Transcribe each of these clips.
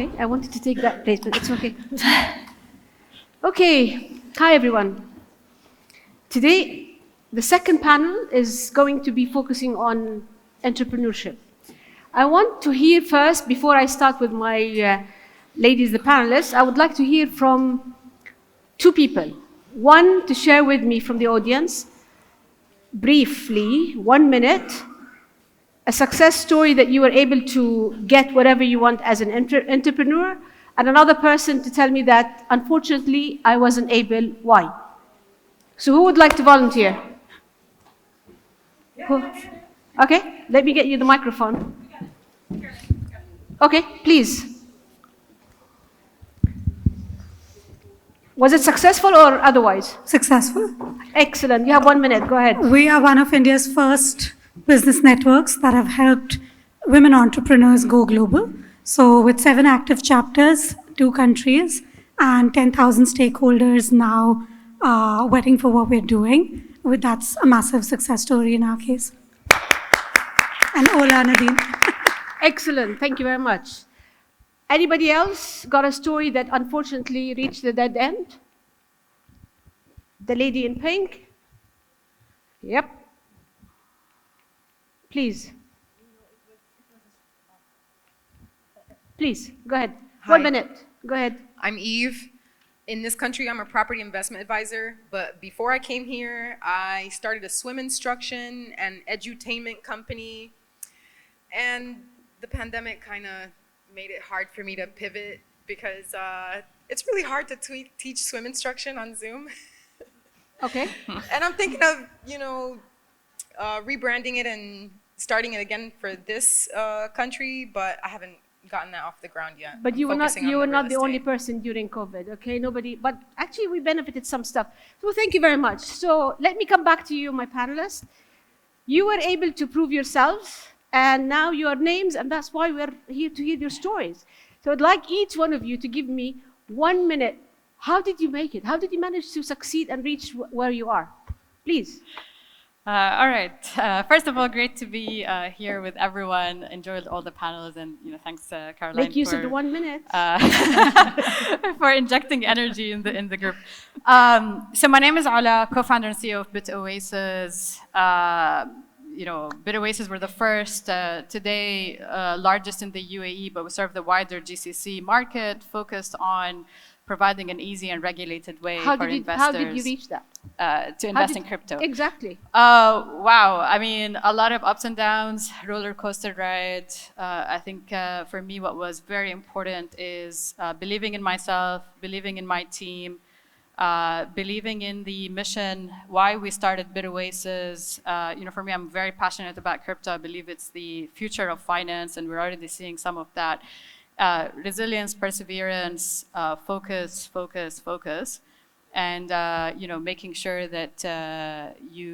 okay. I wanted to take that place, but it's okay. Okay. Hi, everyone. Today, the second panel is going to be focusing on entrepreneurship. I want to hear first, before I start with my ladies, the panelists, I would like to hear from two people. One to share with me from the audience, briefly, 1 minute, a success story that you were able to get whatever you want as an entrepreneur, and another person to tell me that, unfortunately, I wasn't able, why? So who would like to volunteer? Who? Okay, let me get you the microphone. Okay, please. Was it successful or otherwise? Successful. Excellent. You have 1 minute. Go ahead. We are one of India's first business networks that have helped women entrepreneurs go global. So with 7 active chapters, 2 countries, and 10,000 stakeholders now waiting for what we're doing. That's a massive success story in our case. And Ola Nadine. Excellent. Thank you very much. Anybody else got a story that unfortunately reached the dead end? The lady in pink? Yep. Please. Please, go ahead. Hi. 1 minute. Go ahead. I'm Eve. In this country, I'm a property investment advisor, but before I came here, I started a swim instruction and edutainment company, and the pandemic kind of made it hard for me to pivot because it's really hard to teach swim instruction on Zoom. Okay. And I'm thinking of, rebranding it and starting it again for this country, but I haven't gotten that off the ground yet. But you were not the only estate. person during COVID, okay? Nobody, but actually we benefited some stuff. So thank you very much. So let me come back to you, my panelists. You were able to prove yourselves, and now you are names, and that's why we're here to hear your stories. So I'd like each one of you to give me 1 minute. How did you make it? How did you manage to succeed and reach where you are? Please. All right. First of all, great to be here with everyone. Enjoyed all the panels, and thanks, Caroline. Make use of the 1 minute. For injecting energy in the group. So my name is Ala, co-founder and CEO of Bit Oasis. Bit Oasis were the first, today largest in the UAE, but we serve the wider GCC market, focused on providing an easy and regulated way for investors. How did you reach that? To invest in crypto. Exactly. Wow. I mean, a lot of ups and downs, roller coaster ride. I think for me, what was very important is believing in myself, believing in my team, believing in the mission, why we started Bit Oasis. For me, I'm very passionate about crypto. I believe it's the future of finance, and we're already seeing some of that. Resilience, perseverance, focus, and making sure that you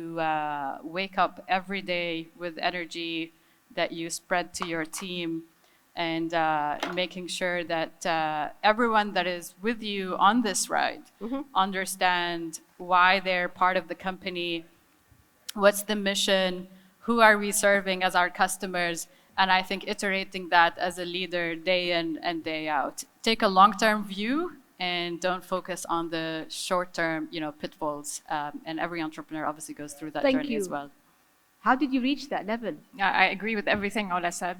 wake up every day with energy that you spread to your team, and making sure that everyone that is with you on this ride understand why they're part of the company, what's the mission, who are we serving as our customers. And I think iterating that as a leader day in and day out. Take a long-term view and don't focus on the short-term, pitfalls. And every entrepreneur obviously goes through that journey as well. How did you reach that level? I agree with everything Ola said.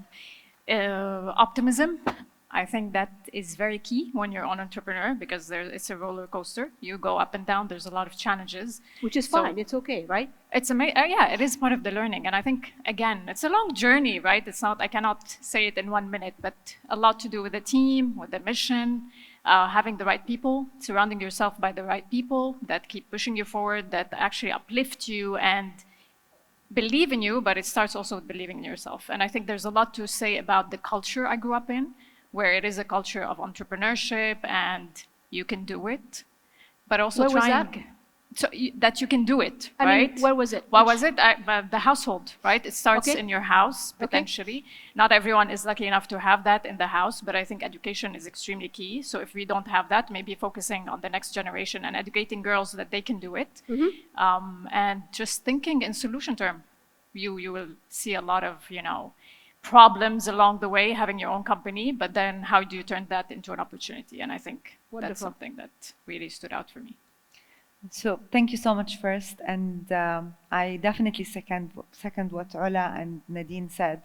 Optimism, I think that is very key when you're an entrepreneur, because it's a roller coaster. You go up and down. There's a lot of challenges. Which is fine. It's okay, right? It's amazing. Yeah, it is part of the learning. And I think, again, it's a long journey, right? It's not, I cannot say it in 1 minute, but a lot to do with the team, with the mission, having the right people, surrounding yourself by the right people that keep pushing you forward, that actually uplift you and believe in you, but it starts also with believing in yourself. And I think there's a lot to say about the culture I grew up in, where it is a culture of entrepreneurship and you can do it, but also Where was trying that? so that you can do it, I right? mean, where was it? What was it? The household, right? It starts Okay. in your house, potentially. Not everyone is lucky enough to have that in the house, but I think education is extremely key. So if we don't have that, maybe focusing on the next generation and educating girls that they can do it. And just thinking in solution term. You will see a lot of, problems along the way, having your own company, but then how do you turn that into an opportunity? And I think Wonderful. that's something that really stood out for me. So thank you so much first, and I definitely second what Ola and Nadine said.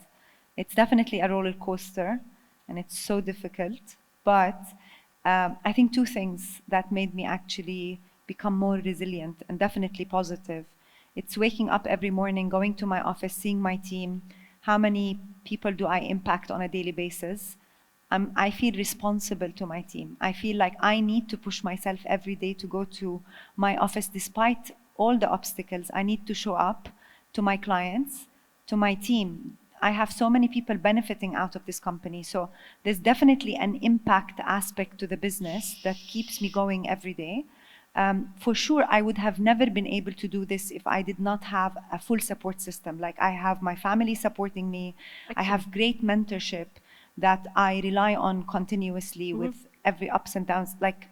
It's definitely a roller coaster, and it's so difficult. But I think two things that made me actually become more resilient and definitely positive. It's waking up every morning, going to my office, seeing my team. How many people do I impact on a daily basis? I feel responsible to my team. I feel like I need to push myself every day to go to my office despite all the obstacles. I need to show up to my clients, to my team. I have so many people benefiting out of this company. So there's definitely an impact aspect to the business that keeps me going every day. For sure, I would have never been able to do this if I did not have a full support system. Like I have my family supporting me. I have great mentorship that I rely on continuously with every ups and downs. Like,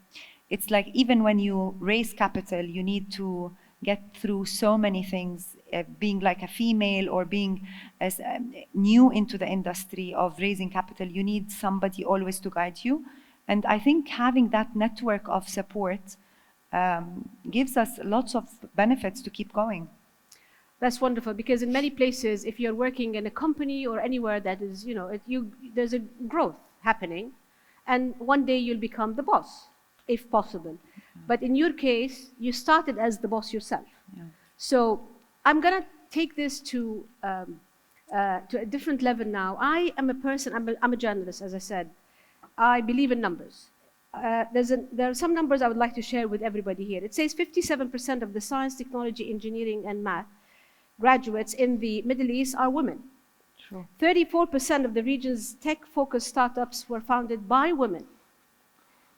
it's like even when you raise capital, you need to get through so many things, being like a female or being as new into the industry of raising capital, you need somebody always to guide you. And I think having that network of support gives us lots of benefits to keep going. That's wonderful, because in many places, if you're working in a company or anywhere that is, there's a growth happening, and one day you'll become the boss, if possible. But in your case, you started as the boss yourself. Yeah. So I'm going to take this to a different level now. I am a person, I'm a journalist, as I said. I believe in numbers. There are some numbers I would like to share with everybody here. It says 57% of the science, technology, engineering, and math graduates in the Middle East are women. Sure. 34% of the region's tech-focused startups were founded by women.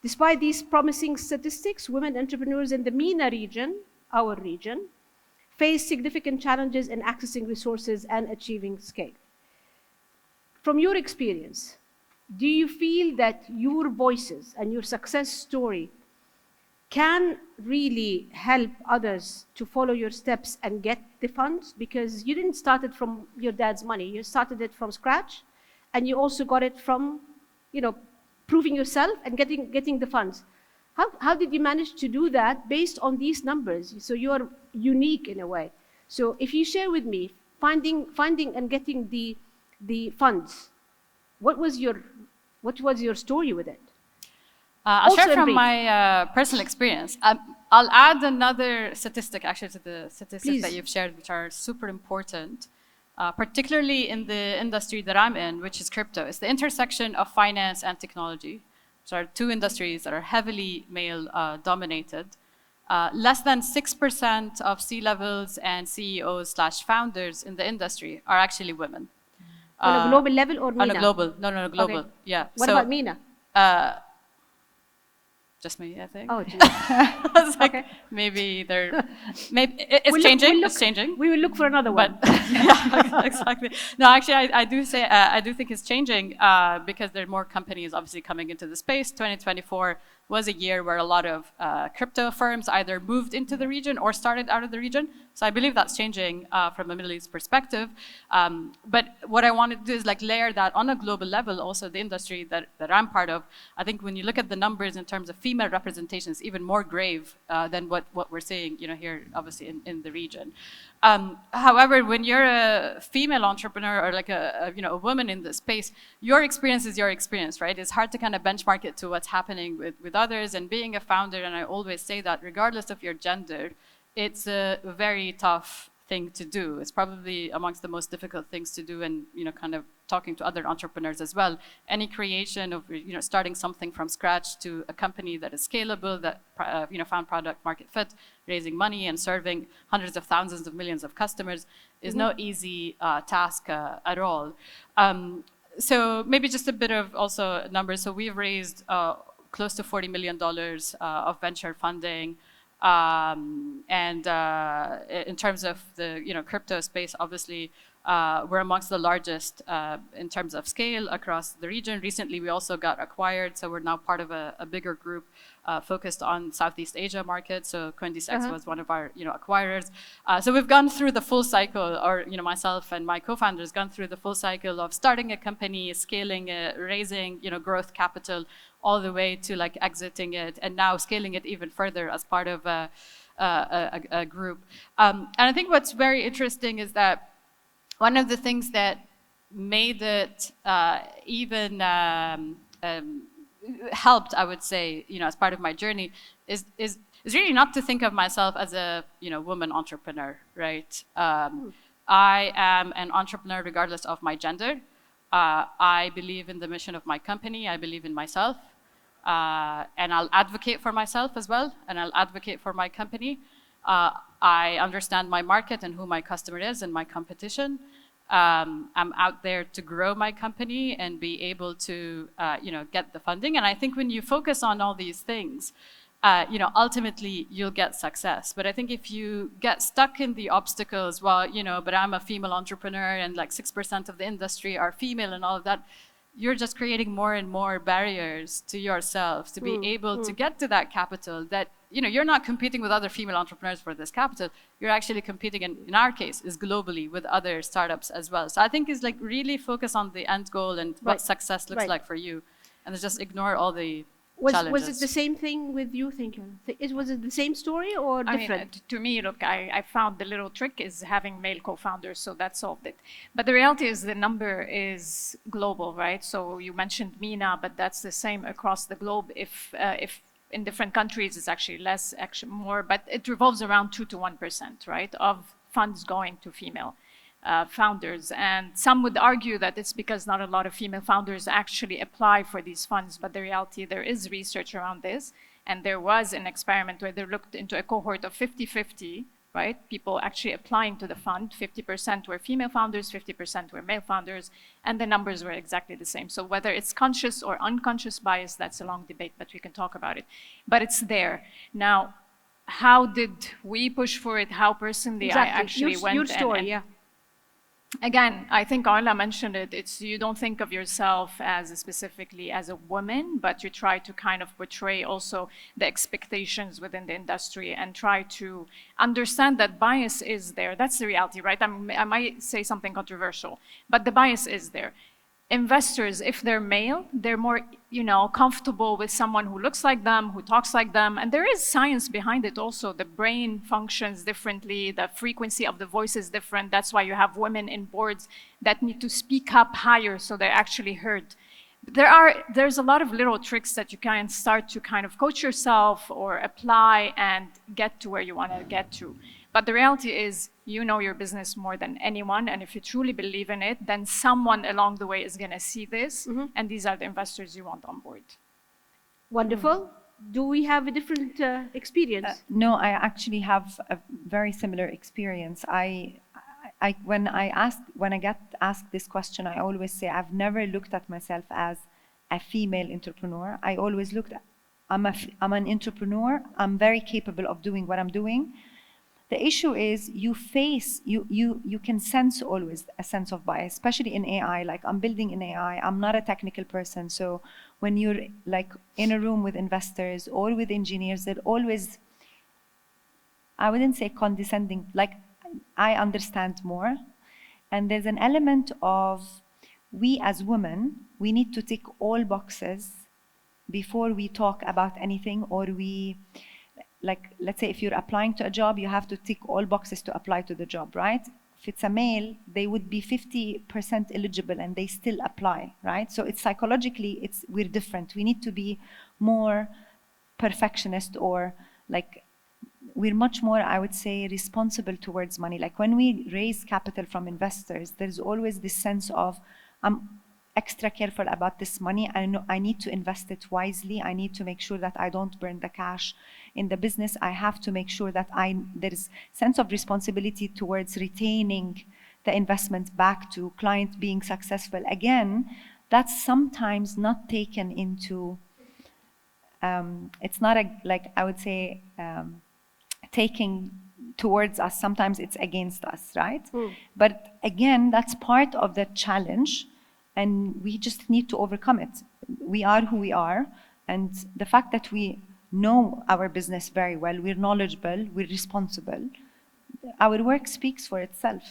Despite these promising statistics, women entrepreneurs in the MENA region, our region, face significant challenges in accessing resources and achieving scale. From your experience, do you feel that your voices and your success story can really help others to follow your steps and get the funds? Because you didn't start it from your dad's money. You started it from scratch, and you also got it from, proving yourself and getting the funds. How did you manage to do that based on these numbers? So you're unique in a way. So if you share with me, finding and getting the funds, what was your story with it? I'll Also share in from brief. my personal experience. I'll add another statistic actually to the statistics Please. that you've shared, which are super important, particularly in the industry that I'm in, which is crypto. It's the intersection of finance and technology, which are two industries that are heavily male dominated. Less than 6% of C-levels and CEOs/founders in the industry are actually women. On a global level or MENA? On a global, no, global, Okay. yeah. What So, about MENA? just me, I think. Oh, geez. I was like, Okay. maybe it's We'll changing. look- It's changing. We will look for another one. But yeah, exactly. No, actually, I do think it's changing because there are more companies obviously coming into the space. 2024 was a year where a lot of crypto firms either moved into the region or started out of the region. So I believe that's changing from a Middle East perspective. But what I wanted to do is layer that on a global level, also the industry that I'm part of. I think when you look at the numbers in terms of female representation, it's even more grave than what we're seeing, here, obviously in the region. However, when you're a female entrepreneur or a woman in the space, your experience is your experience, right? It's hard to kind of benchmark it to what's happening with others. And being a founder, and I always say that regardless of your gender, it's a very tough thing to do. It's probably amongst the most difficult things to do, and kind of talking to other entrepreneurs as well. Any creation of starting something from scratch to a company that is scalable, that found product market fit, raising money and serving hundreds of thousands of millions of customers is no easy task at all. So maybe just a bit of also numbers. So we've raised close to $40 million of venture funding. And in terms of the crypto space, obviously, we're amongst the largest in terms of scale across the region. Recently, we also got acquired, so we're now part of a bigger group focused on Southeast Asia market. So CoinDesk was one of our acquirers. So we've gone through the full cycle, or myself and my co-founders gone through the full cycle of starting a company, scaling it, raising growth capital, all the way to like exiting it, and now scaling it even further as part of a group. And I think what's very interesting is that one of the things that made it even helped, I would say, as part of my journey, is really not to think of myself as a woman entrepreneur, right? I am an entrepreneur regardless of my gender. I believe in the mission of my company. I believe in myself, and I'll advocate for myself as well, and I'll advocate for my company. I understand my market and who my customer is and my competition. I'm out there to grow my company and be able to, get the funding. And I think when you focus on all these things, ultimately you'll get success. But I think if you get stuck in the obstacles, well, but I'm a female entrepreneur and like 6% of the industry are female and all of that, you're just creating more and more barriers to yourself to be able to get to that capital that, you're not competing with other female entrepreneurs for this capital. You're actually competing, in our case, is globally with other startups as well. So I think it's like really focus on the end goal and what success looks like for you, and just ignore all the challenges. Was it the same thing with you, Was it the same story or different? I mean, to me, look, I found the little trick is having male co-founders, so that solved it. But the reality is the number is global, right? So you mentioned MENA, but that's the same across the globe. If in different countries it's actually less, actually more, but it revolves around 2 to 1%, right, of funds going to female founders. And some would argue that it's because not a lot of female founders actually apply for these funds, but the reality, there is research around this, and there was an experiment where they looked into a cohort of 50-50, right? People actually applying to the fund, 50% were female founders, 50% were male founders, and the numbers were exactly the same. So whether it's conscious or unconscious bias, that's a long debate, but we can talk about it. But it's there. Now, how did we push for it? How personally I actually went your story, and again, I think Ola mentioned it. It's you don't think of yourself as specifically as a woman, but you try to kind of portray also the expectations within the industry and try to understand that bias is there. That's the reality, right? I might say something controversial, but the bias is there. Investors, if they're male, they're more, comfortable with someone who looks like them, who talks like them. And there is science behind it also. The brain functions differently. The frequency of the voice is different. That's why you have women in boards that need to speak up higher so they're actually heard. There's a lot of little tricks that you can start to kind of coach yourself or apply and get to where you want to get to. But the reality is, you know your business more than anyone, and if you truly believe in it, then someone along the way is going to see this, and these are the investors you want on board. Wonderful. Do we have a different experience? No, I actually have a very similar experience. When I get asked this question, I always say I've never looked at myself as a female entrepreneur. I always looked at, I'm an entrepreneur. I'm very capable of doing what I'm doing. The issue is you can sense always a sense of bias, especially in AI. Like I'm building in AI, I'm not a technical person. So when you're like in a room with investors or with engineers, they're always, I wouldn't say condescending, like I understand more. And there's an element of we as women, we need to tick all boxes before we talk about anything, or like, let's say if you're applying to a job, you have to tick all boxes to apply to the job, right? If it's a male, they would be 50% eligible and they still apply, right? So it's psychologically, we're different. We need to be more perfectionist, or like, we're much more, I would say, responsible towards money. Like when we raise capital from investors, there's always this sense of, I'm extra careful about this money. I know I need to invest it wisely. I need to make sure that I don't burn the cash in the business. I have to make sure that there's sense of responsibility towards retaining the investment back to client being successful. Again, that's sometimes not taken into, it's not like I would say, taking towards us, sometimes it's against us, right? But again, that's part of the challenge, and we just need to overcome it. We are who we are, and the fact that we know our business very well, we're knowledgeable, we're responsible, our work speaks for itself.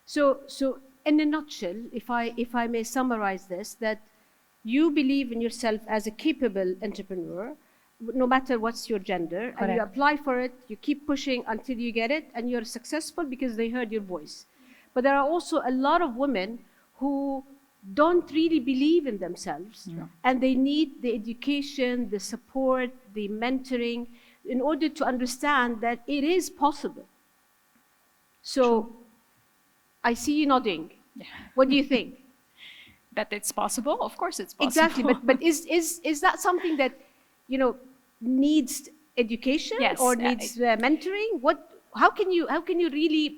So in a nutshell, if I may summarize this, that you believe in yourself as a capable entrepreneur, no matter what's your gender, and you Correct. apply for it, you keep pushing until you get it, and you're successful because they heard your voice. But there are also a lot of women who don't really believe in themselves, and they need the education, the support, the mentoring, in order to understand that it is possible. So I see you nodding. What do you think? That it's possible? Of course it's possible. Exactly, but is that something that, you know, needs education Yes, or needs mentoring? How can you really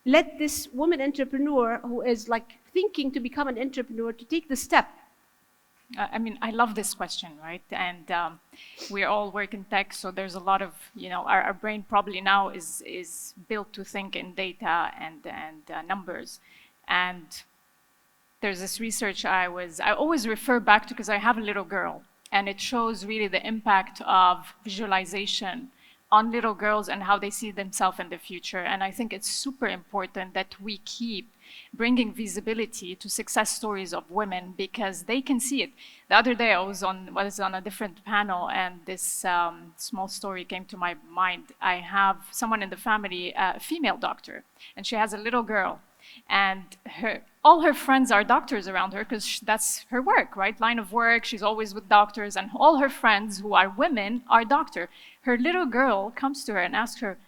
let this woman entrepreneur who is like thinking to become an entrepreneur to take the step? I mean, I love this question, right? And we all work in tech, so there's a lot of, you know, our brain probably now is built to think in data and numbers. And there's this research I always refer back to because I have a little girl, and it shows really the impact of visualization on little girls and how they see themselves in the future. And I think it's super important that we keep bringing visibility to success stories of women because they can see it. The other day I was on a different panel, and this small story came to my mind. I have someone in the family, a female doctor, and she has a little girl. And all her friends are doctors around her because that's her work, right? Line of work, she's always with doctors, and all her friends who are women are doctors. Her little girl comes to her and asks her,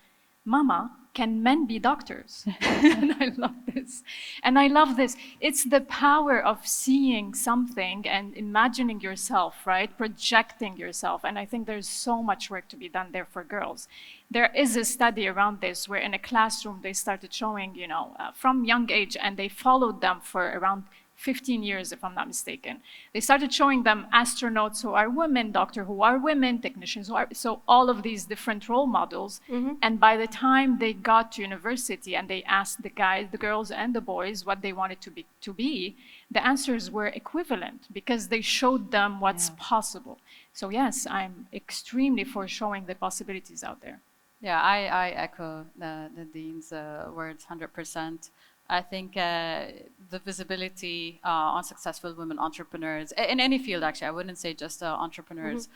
"Mama, can men be doctors?" And I love this. And I love this. It's the power of seeing something and imagining yourself, right? Projecting yourself. And I think there's so much work to be done there for girls. There is a study around this where in a classroom they started showing, you know, from young age, and they followed them for around 15 years, if I'm not mistaken. They started showing them astronauts who are women, doctors who are women, technicians who are, so all of these different role models. And by the time they got to university and they asked the guys, the girls and the boys what they wanted to be, the answers were equivalent because they showed them what's possible. So yes, I'm extremely for showing the possibilities out there. Yeah, I echo Nadine's words 100%. I think the visibility on successful women entrepreneurs, in any field actually, I wouldn't say just entrepreneurs,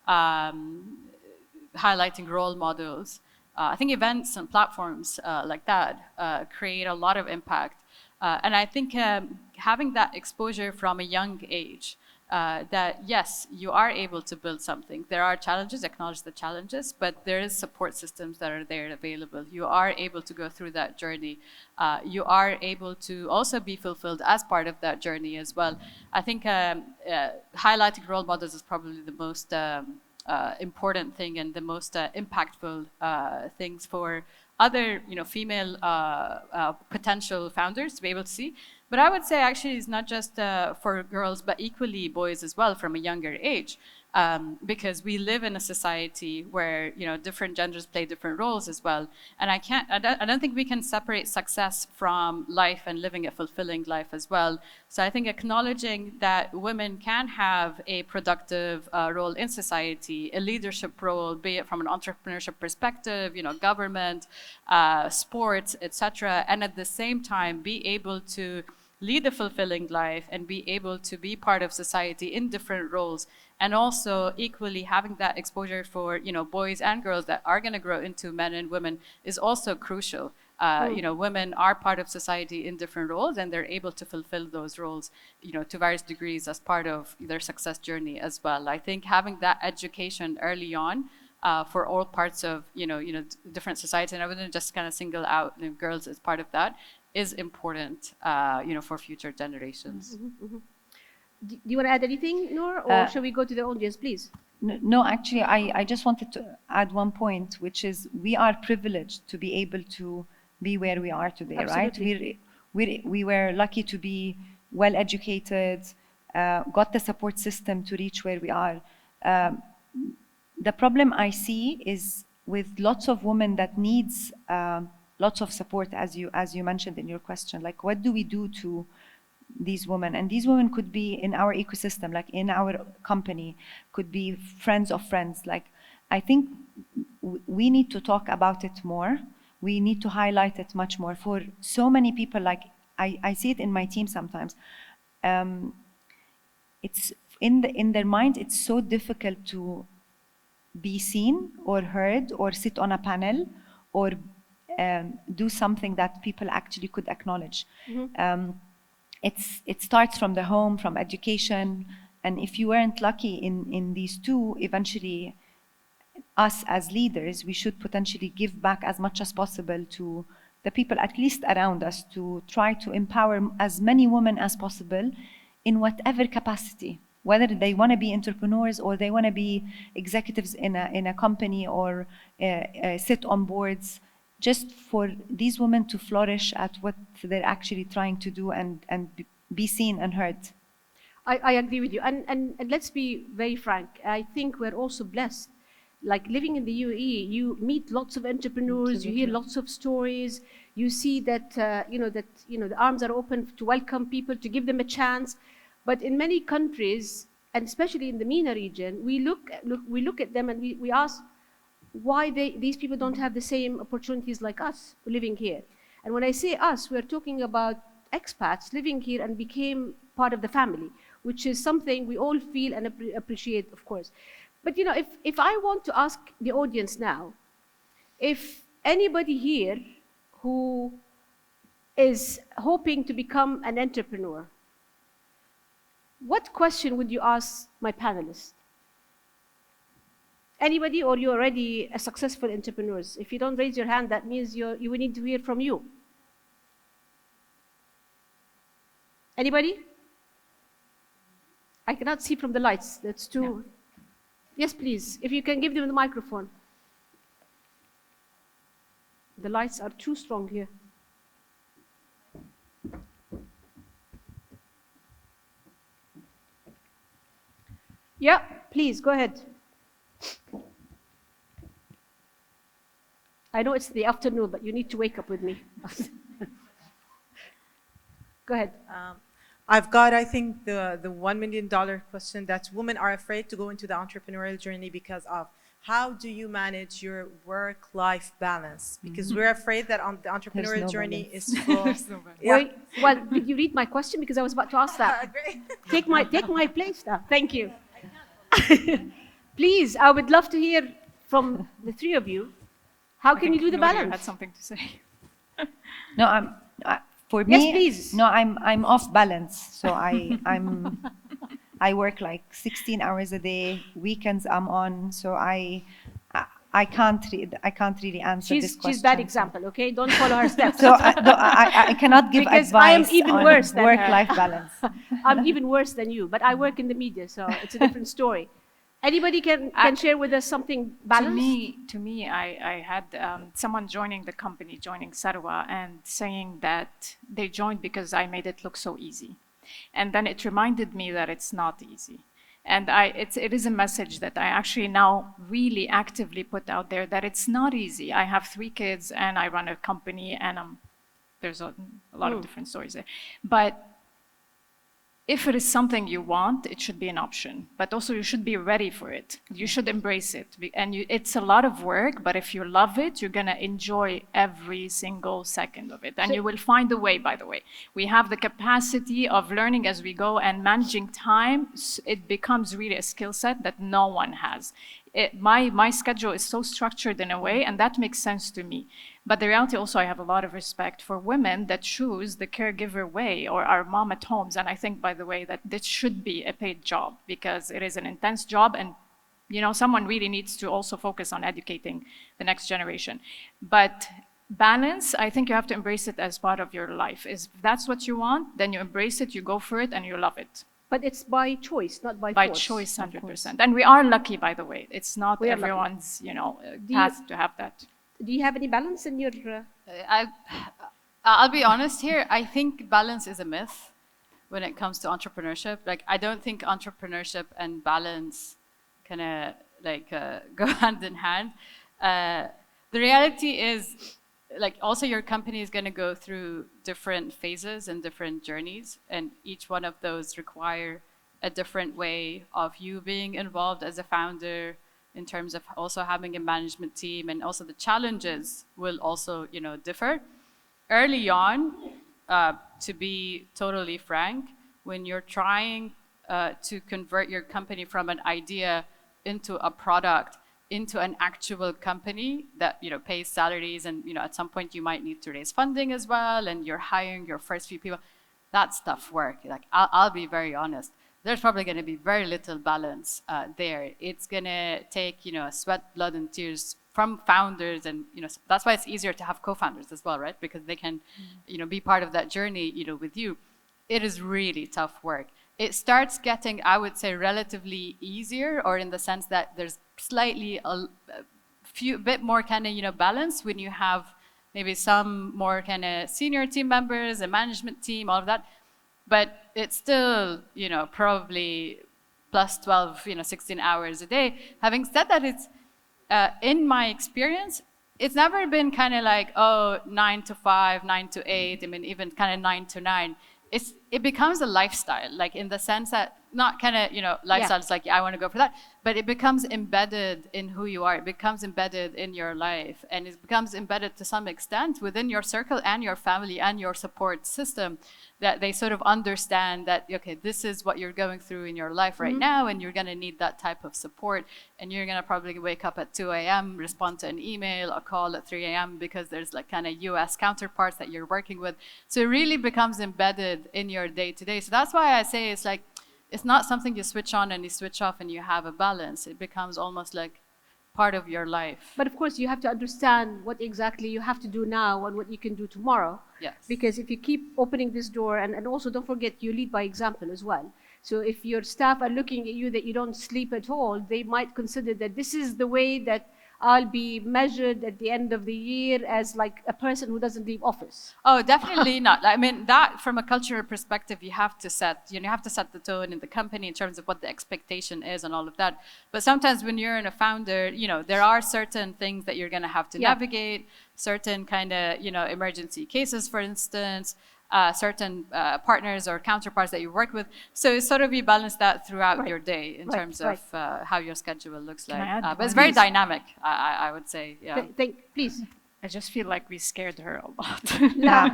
highlighting role models. I think events and platforms like that create a lot of impact. And I think having that exposure from a young age, that yes, you are able to build something. There are challenges, acknowledge the challenges, but there is support systems that are there available. You are able to go through that journey. You are able to also be fulfilled as part of that journey as well. I think highlighting role models is probably the most important thing and the most impactful things for other, you know, female potential founders to be able to see. But I would say actually it's not just for girls, but equally boys as well from a younger age, because we live in a society where, you know, different genders play different roles as well. And I don't think we can separate success from life and living a fulfilling life as well. So I think acknowledging that women can have a productive role in society, a leadership role, be it from an entrepreneurship perspective, you know, government, sports, etc., and at the same time be able to lead a fulfilling life and be able to be part of society in different roles, and also equally having that exposure for, you know, boys and girls that are going to grow into men and women is also crucial. You know, women are part of society in different roles, and they're able to fulfill those roles, you know, to various degrees as part of their success journey as well. I think having that education early on for all parts of, you know, different societies, and I wouldn't just kind of single out, you know, girls as part of that, is important, you know, for future generations. Do you want to add anything, Noor, or shall we go to the audience, please? No, actually, I just wanted to add one point, which is we are privileged to be able to be where we are today, Absolutely. right? We were lucky to be well educated, got the support system to reach where we are. The problem I see is with lots of women that needs lots of support, as you mentioned in your question. Like, what do we do to these women? And these women could be in our ecosystem, like in our company, could be friends of friends. Like, I think we need to talk about it more. We need to highlight it much more. For so many people, like I see it in my team sometimes. It's in their mind, it's so difficult to be seen or heard or sit on a panel or do something that people actually could acknowledge. It starts from the home, from education, and if you weren't lucky in these two, eventually us as leaders, we should potentially give back as much as possible to the people at least around us, to try to empower as many women as possible in whatever capacity, whether they want to be entrepreneurs or they want to be executives in a company or sit on boards, just for these women to flourish at what they're actually trying to do and be seen and heard. I agree with you. And let's be very frank. I think we're also blessed. Like living in the UAE, you meet lots of entrepreneurs, you hear lots of stories, you see that, the arms are open to welcome people, to give them a chance. But in many countries, and especially in the MENA region, we look at them and we ask why these people don't have the same opportunities like us living here. And when I say us, we're talking about expats living here and became part of the family, which is something we all feel and appreciate, of course. But if I want to ask the audience now, if anybody here who is hoping to become an entrepreneur, what question would you ask my panelists? Anybody, or you're already a successful entrepreneurs? If you don't raise your hand, that means you will need to hear from you. Anybody? I cannot see from the lights. That's too... Yeah. Yes, please. If you can give them the microphone. The lights are too strong here. Yeah, please, go ahead. I know it's the afternoon, but you need to wake up with me. Go ahead. I've got, I think, the $1 million question, that women are afraid to go into the entrepreneurial journey because of how do you manage your work-life balance? Because we're afraid that on the entrepreneurial journey is full. Yeah. Well, did you read my question? Because I was about to ask that. Take my place now. Thank you. Please, I would love to hear from the three of you. How can you do the balance? Had something to say. No, for me, yes, please. No, I'm off balance. So I work like 16 hours a day. Weekends I'm on. So I can't really answer this question. She's bad example. Okay, don't follow her steps. So I cannot give because advice I am even on worse than work-life balance. I'm even worse than you, but I work in the media, so it's a different story. Anybody can share with us something balanced? To me, I had someone joining the company, joining Sarwa, and saying that they joined because I made it look so easy. And then it reminded me that it's not easy. And it is a message that I actually now really actively put out there, that it's not easy. I have 3 kids and I run a company, and there's a lot of different stories there. But if it is something you want, it should be an option, but also you should be ready for it. You should embrace it. And it's a lot of work, but if you love it, you're gonna enjoy every single second of it. And you will find a way, by the way. We have the capacity of learning as we go, and managing time, it becomes really a skill set that no one has. My schedule is so structured in a way, and that makes sense to me. But the reality also, I have a lot of respect for women that choose the caregiver way or are mom at homes. And I think, by the way, that this should be a paid job, because it is an intense job, and someone really needs to also focus on educating the next generation. But balance, I think you have to embrace it as part of your life. If that's what you want, then you embrace it, you go for it, and you love it. But it's by choice, not by force. By choice, 100%. And we are lucky, by the way. It's not everyone's, path to have that. Do you have any balance in your... I'll be honest here. I think balance is a myth when it comes to entrepreneurship. Like, I don't think entrepreneurship and balance kind of go hand in hand. The reality is, like, also your company is going to go through different phases and different journeys, and each one of those require a different way of you being involved as a founder, in terms of also having a management team, and also the challenges will also, you know, differ. Early on, to be totally frank, when you're trying to convert your company from an idea into a product, into an actual company that, you know, pays salaries, and, you know, at some point you might need to raise funding as well, and you're hiring your first few people, that's tough work. Like, I'll be very honest. There's probably going to be very little balance there. It's going to take, you know, sweat, blood, and tears from founders, and, you know, that's why it's easier to have co-founders as well, right? Because they can, you know, be part of that journey, you know, with you. It is really tough work. It starts getting, I would say, relatively easier, or in the sense that there's slightly a bit more kind of, you know, balance when you have maybe some more kind of senior team members, a management team, all of that. But it's still, you know, probably plus 12, you know, 16 hours a day. Having said that, it's, in my experience, it's never been kind of like, oh, 9 to 5, 9 to 8, I mean, even kind of 9 to 9. It becomes a lifestyle, like, in the sense that, not kind of, you know, lifestyle is like, yeah, I want to go for that, but it becomes embedded in who you are. It becomes embedded in your life, and it becomes embedded to some extent within your circle and your family and your support system, that they sort of understand that, okay, this is what you're going through in your life right now, and you're going to need that type of support, and you're going to probably wake up at 2 a.m., respond to an email, a call at 3 a.m. because there's like kind of US counterparts that you're working with. So it really becomes embedded in your day-to-day. So that's why I say it's like, it's not something you switch on and you switch off and you have a balance. It becomes almost like part of your life. But of course, you have to understand what exactly you have to do now and what you can do tomorrow. Yes. Because if you keep opening this door, and also don't forget, you lead by example as well. So if your staff are looking at you that you don't sleep at all, they might consider that this is the way that I'll be measured at the end of the year as like a person who doesn't leave office. Oh, definitely not. I mean, that from a cultural perspective, you have to set the tone in the company in terms of what the expectation is and all of that. But sometimes when you're in a founder, you know, there are certain things that you're going to have to navigate, certain kind of, you know, emergency cases, for instance, certain partners or counterparts that you work with. So sort of you balance that throughout your day in terms of how your schedule looks like. But it's very dynamic, I would say. Yeah. Please. I just feel like we scared her a lot. Yeah.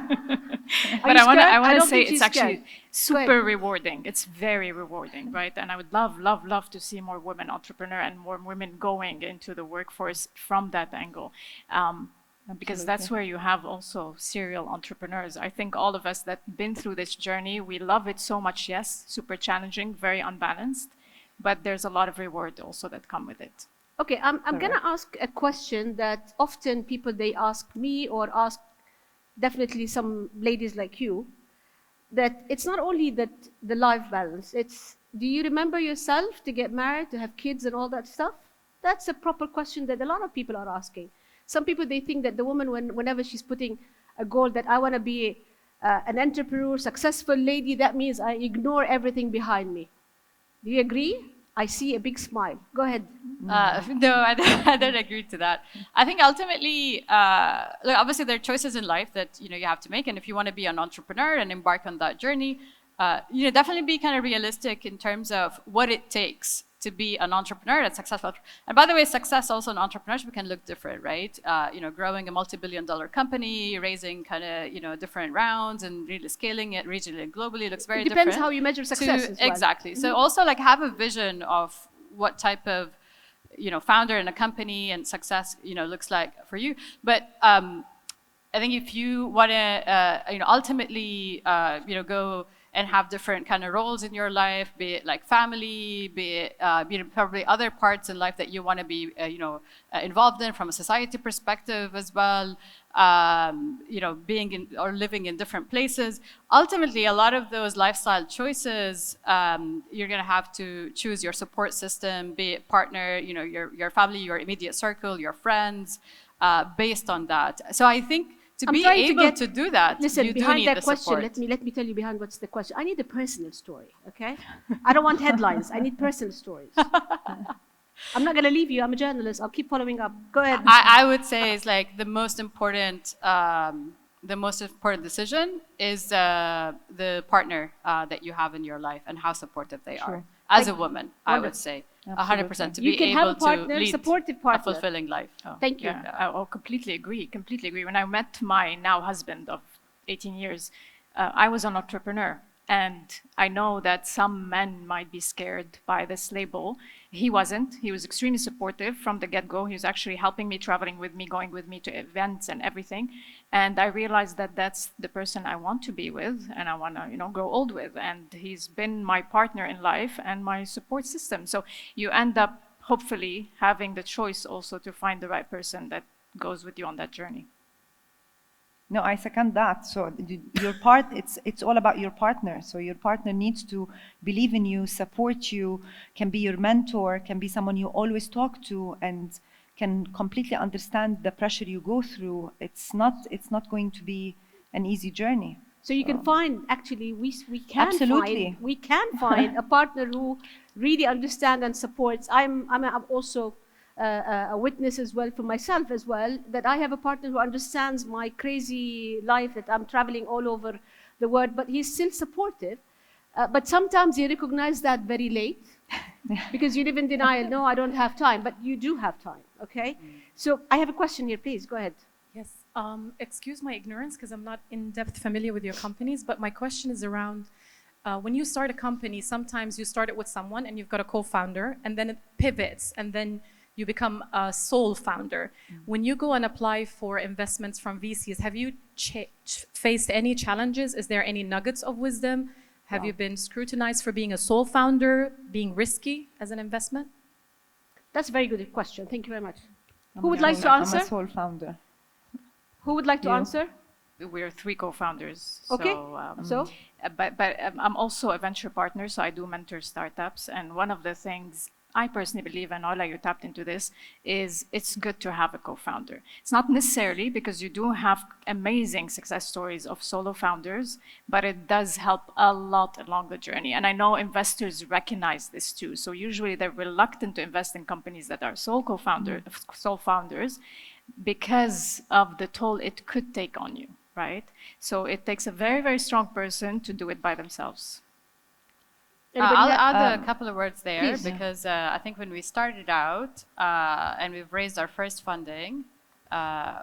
But I want to say think it's she's actually scared. super rewarding. It's very rewarding, right? And I would love to see more women entrepreneurs and more women going into the workforce from that angle. Because that's where you have also serial entrepreneurs. I think all of us that been through this journey, we love it so much, yes, super challenging, very unbalanced, but there's a lot of reward also that come with it. Okay, I'm going to ask a question that often people, they ask me, or ask definitely some ladies like you, that it's not only that the life balance, it's, do you remember yourself to get married, to have kids and all that stuff? That's a proper question that a lot of people are asking. Some people, they think that the woman, whenever she's putting a goal that I want to be an entrepreneur, successful lady, that means I ignore everything behind me. Do you agree? I see a big smile. Go ahead. No, I don't agree to that. I think ultimately, look, obviously there are choices in life that, you know, you have to make, and if you want to be an entrepreneur and embark on that journey, you know, definitely be kind of realistic in terms of what it takes to be an entrepreneur that's successful. And by the way, success also in entrepreneurship can look different, right? You know, growing a multi-billion-dollar company, raising kind of, you know, different rounds and really scaling it regionally and globally looks very different. It depends how you measure success as well. Exactly. So also like have a vision of what type of, you know, founder in a company and success, you know, looks like for you. But I think if you want to, you know, ultimately, you know, go and have different kind of roles in your life, be it like family, be it you know, probably other parts in life that you want to be you know, involved in from a society perspective as well, you know, being in or living in different places. Ultimately, a lot of those lifestyle choices, you're going to have to choose your support system, be it partner, you know, your family, your immediate circle, your friends, based on that. So I think to be able to do that, listen, you behind do need that the question, support. let me tell you behind what's the question. I need a personal story, okay? I don't want headlines. I need personal stories. I'm not going to leave you. I'm a journalist. I'll keep following up. Go ahead. I would say is like the most important decision is the partner that you have in your life and how supportive they are. As a woman, I would say 100% to You be can have able a partner, to lead supportive a partner. fulfilling life. Thank you. Yeah, I completely agree. Completely agree. When I met my now husband of 18 years, I was an entrepreneur. And I know that some men might be scared by this label. He wasn't. He was extremely supportive from the get-go. He was actually helping me, traveling with me, going with me to events and everything. And I realized that that's the person I want to be with and I want to, grow old with. And he's been my partner in life and my support system. So you end up hopefully having the choice also to find the right person that goes with you on that journey. No, I second that. So it's all about your partner. So your partner needs to believe in you, support you, can be your mentor, can be someone you always talk to, and can completely understand the pressure you go through. It's not going to be an easy journey. So you can find, actually, we Absolutely. can find a partner who really understands and supports. I'm also a witness as well for myself as well, that I have a partner who understands my crazy life, that I'm traveling all over the world, but he's still supportive. But sometimes you recognize that very late because you live in denial. No, I don't have time, but you do have time, okay? So I have a question here, please, go ahead. Yes, excuse my ignorance because I'm not in depth familiar with your companies, but my question is around when you start a company, sometimes you start it with someone and you've got a co-founder and then it pivots and then you become a sole founder. When you go and apply for investments from VCs, have you faced any challenges? Is there any nuggets of wisdom? Have you been scrutinized for being a sole founder, being risky as an investment? That's a very good question. Thank you very much. Who would like to answer? I'm a sole founder. Who would like to answer? We're 3 co-founders. Okay. But I'm also a venture partner, so I do mentor startups. And one of the things I personally believe, and Ola, you tapped into this, is it's good to have a co-founder. It's not necessarily because you do have amazing success stories of solo founders, but it does help a lot along the journey. And I know investors recognize this too. So usually they're reluctant to invest in companies that are sole founders because of the toll it could take on you, right? So it takes a very, very strong person to do it by themselves. I'll add a couple of words there, please. because I think when we started out and we've raised our first funding,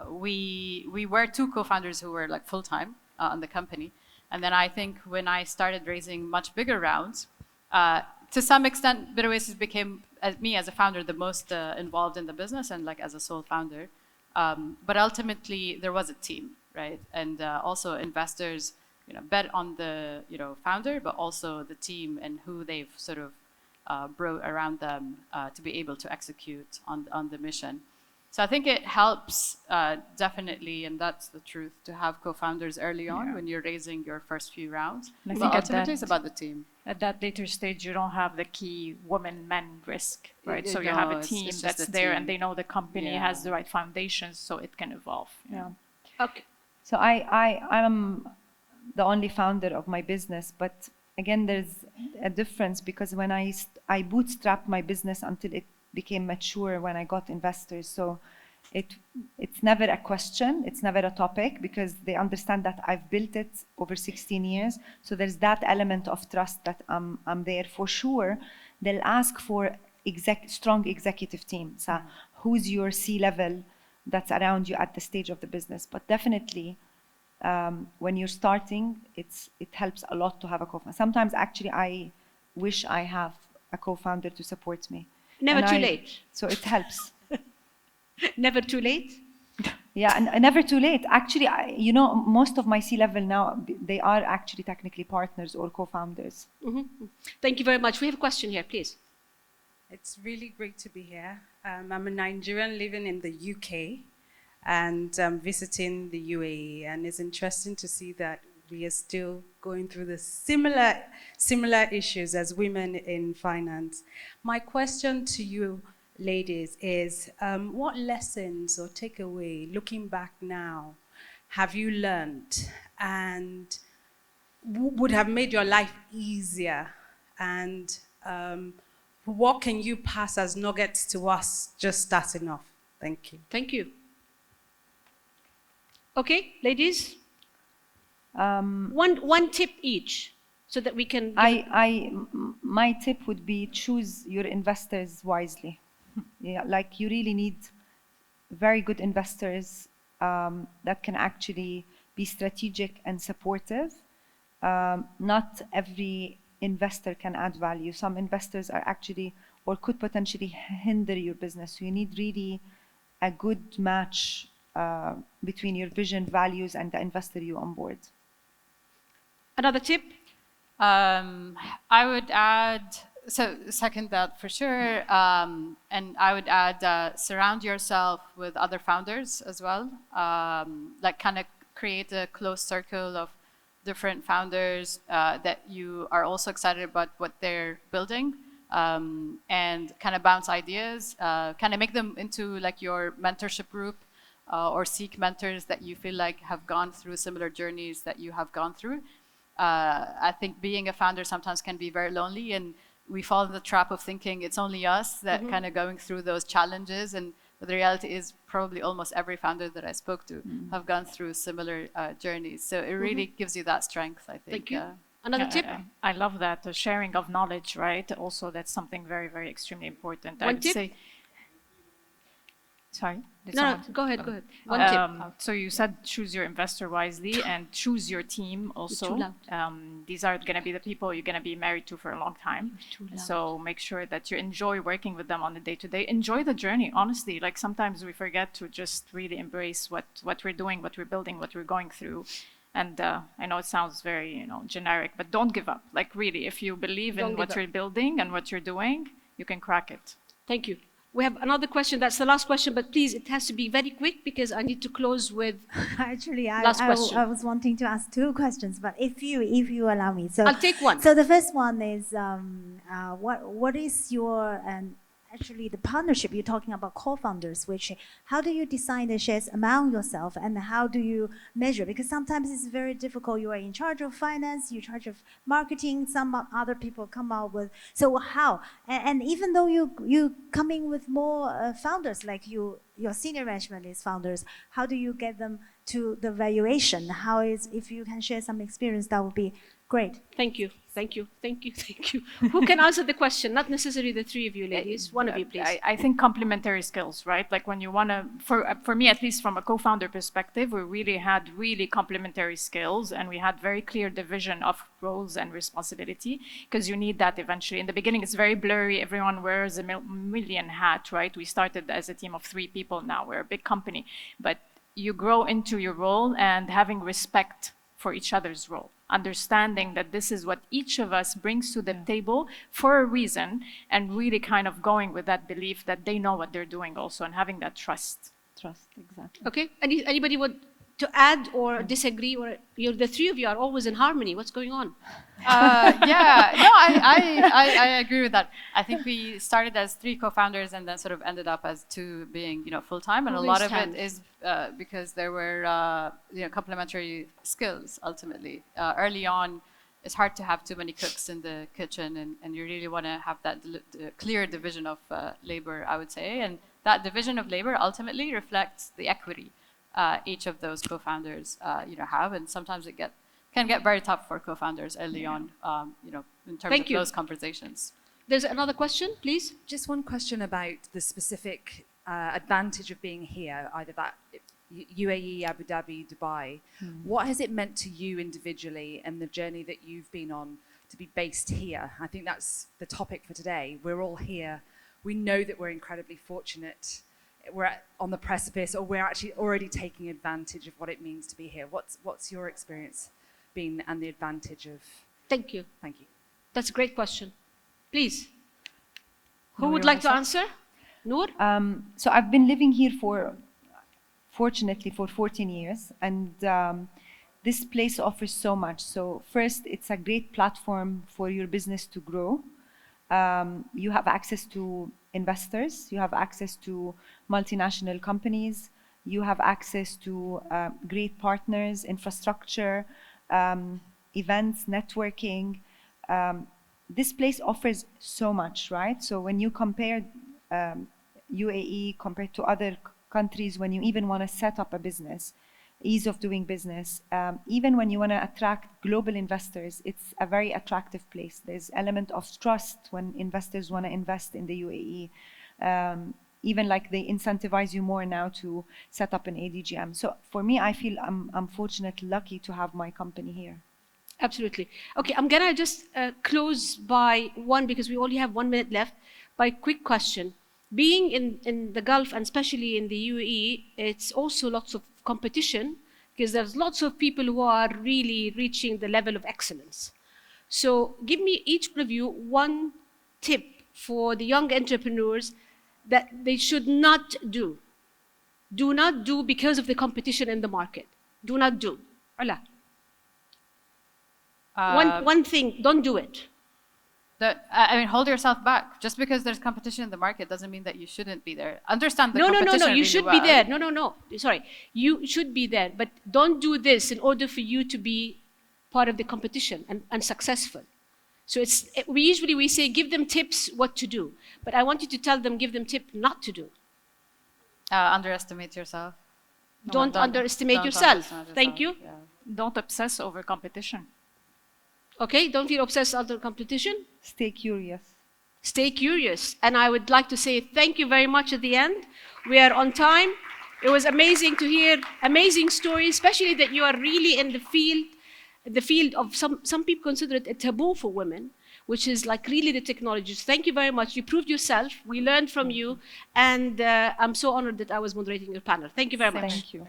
we were 2 co-founders who were like full-time on the company. And then I think when I started raising much bigger rounds, to some extent, Bitoasis became, me as a founder, the most involved in the business and like as a sole founder. But ultimately, there was a team, right? And also investors bet on the founder, but also the team and who they've sort of brought around them to be able to execute on the mission. So I think it helps definitely, and that's the truth, to have co-founders early on when you're raising your first few rounds. And I But think ultimately, it's about the team. At that later stage, you don't have the key woman-men risk, right? You So you have a don't. team It's just that's a there team. and they know the company Yeah. has the right foundations so it can evolve. Yeah. Okay. So I'm the only founder of my business, but again, there's a difference because when I bootstrapped my business until it became mature when I got investors. So it's never a question, it's never a topic because they understand that I've built it over 16 years. So there's that element of trust that I'm there for sure. They'll ask for strong executive team. So who's your C-level that's around you at the stage of the business? But definitely, when you're starting, it helps a lot to have a co-founder. Sometimes actually I wish I have a co-founder to support me. Never too late. So it helps. Never too late? Yeah, and never too late. Actually, most of my C-level now, they are actually technically partners or co-founders. Mm-hmm. Thank you very much. We have a question here, please. It's really great to be here. I'm a Nigerian living in the UK and visiting the UAE, and it's interesting to see that we are still going through the similar issues as women in finance. My question to you, ladies, is what lessons or takeaway, looking back now, have you learned and would have made your life easier? And what can you pass as nuggets to us? Just that's enough. Thank you. Thank you. Okay, ladies, one tip each, so that we can. My tip would be choose your investors wisely. Yeah, like you really need very good investors that can actually be strategic and supportive. Not every investor can add value. Some investors are actually or could potentially hinder your business. So you need really a good match between your vision, values, and the investor you onboard. Another tip? I would add, so second that for sure, and I would add surround yourself with other founders as well, like kind of create a close circle of different founders that you are also excited about what they're building, and kind of bounce ideas, kind of make them into like your mentorship group, or seek mentors that you feel like have gone through similar journeys that you have gone through. I think being a founder sometimes can be very lonely, and we fall in the trap of thinking it's only us that kind of going through those challenges. And the reality is probably almost every founder that I spoke to have gone through similar journeys. So it really gives you that strength, I think. Thank you. Another tip? I love that, the sharing of knowledge, right? Also, that's something very, very extremely important. One tip? Say, sorry? No, go ahead, go ahead. One tip. So you said choose your investor wisely and choose your team also. Too loud. These are going to be the people you're going to be married to for a long time. So make sure that you enjoy working with them on the day-to-day. Enjoy the journey, honestly. Like sometimes we forget to just really embrace what we're doing, what we're building, what we're going through. And I know it sounds very, generic, but don't give up. Like really, if you believe in what you're building and what you're doing, you can crack it. Thank you. We have another question. That's the last question, but please, it has to be very quick because I need to close with Actually, last question. I was wanting to ask two questions, but if you allow me, so I'll take one. So the first one is, what is your actually the partnership you're talking about, co-founders, which how do you decide the shares among yourself and how do you measure? Because sometimes it's very difficult. You are in charge of finance, you're in charge of marketing, some other people come out with, so how? And even though you coming with more founders, like your senior management is founders, how do you get them to the valuation? How is, if you can share some experience, that would be great. Thank you. Thank you. Thank you. Thank you. Who can answer the question? Not necessarily the three of you, ladies. One of you, please. I think complementary skills, right? Like when you want to, for me, at least from a co-founder perspective, we really had complementary skills and we had very clear division of roles and responsibility because you need that eventually. In the beginning, it's very blurry. Everyone wears a million hat, right? We started as a team of 3 people. Now we're a big company, but you grow into your role and having respect for each other's role, understanding that this is what each of us brings to the table for a reason, and really kind of going with that belief that they know what they're doing also, and having that trust. Trust, exactly. Okay. Anybody would to add or disagree, or the three of you are always in harmony? What's going on? I agree with that. I think we started as 3 co-founders and then sort of ended up as 2 being, full-time, and a lot of it is because there were, complementary skills. Ultimately, early on, it's hard to have too many cooks in the kitchen, and you really want to have that clear division of labor, I would say, and that division of labor ultimately reflects the equity each of those co-founders, have, and sometimes it can get very tough for co-founders early on, in terms of those conversations. There's another question, please. Just one question about the specific advantage of being here, either that UAE, Abu Dhabi, Dubai. What has it meant to you individually and the journey that you've been on to be based here? I think that's the topic for today. We're all here. We know that we're incredibly fortunate. We're on the precipice, or we're actually already taking advantage of what it means to be here. What's your experience been and the advantage of? Thank you. Thank you. That's a great question. Please. Who would like to answer? Noor? So I've been living here fortunately for 14 years, and this place offers so much. So first, it's a great platform for your business to grow. You have access to investors, you have access to multinational companies, you have access to great partners, infrastructure, events, networking. this place offers so much, right? So when you compare UAE compared to other countries, when you even want to set up a business, ease of doing business, even when you want to attract global investors, it's a very attractive place. There's element of trust when investors want to invest in the UAE. Even like they incentivize you more now to set up an ADGM. So for me, I feel I'm fortunately lucky to have my company here. Absolutely. Okay, I'm gonna just close by one, because we only have 1 minute left, by quick question. Being in the Gulf, and especially in the UAE, it's also lots of competition, because there's lots of people who are really reaching the level of excellence. So give me, each of you, one tip for the young entrepreneurs that they should not do. Do not do because of the competition in the market. Do not do. Ola. One thing, don't do it. I mean, hold yourself back. Just because there's competition in the market doesn't mean that you shouldn't be there. Understand the competition. No. You really should well. be there. No. Sorry. You should be there. But don't do this in order for you to be part of the competition and successful. So we say give them tips what to do. But I want you to tell them, give them tip not to do. Underestimate yourself. Don't underestimate yourself. Thank you. Yeah. Don't obsess over competition. Okay, don't feel obsessed under competition. Stay curious. Stay curious. And I would like to say thank you very much at the end. We are on time. It was amazing to hear amazing stories, especially that you are really in the field of some people consider it a taboo for women, which is like really the technologies. Thank you very much. You proved yourself. We learned from you. And I'm so honored that I was moderating your panel. Thank you very much. Thank you.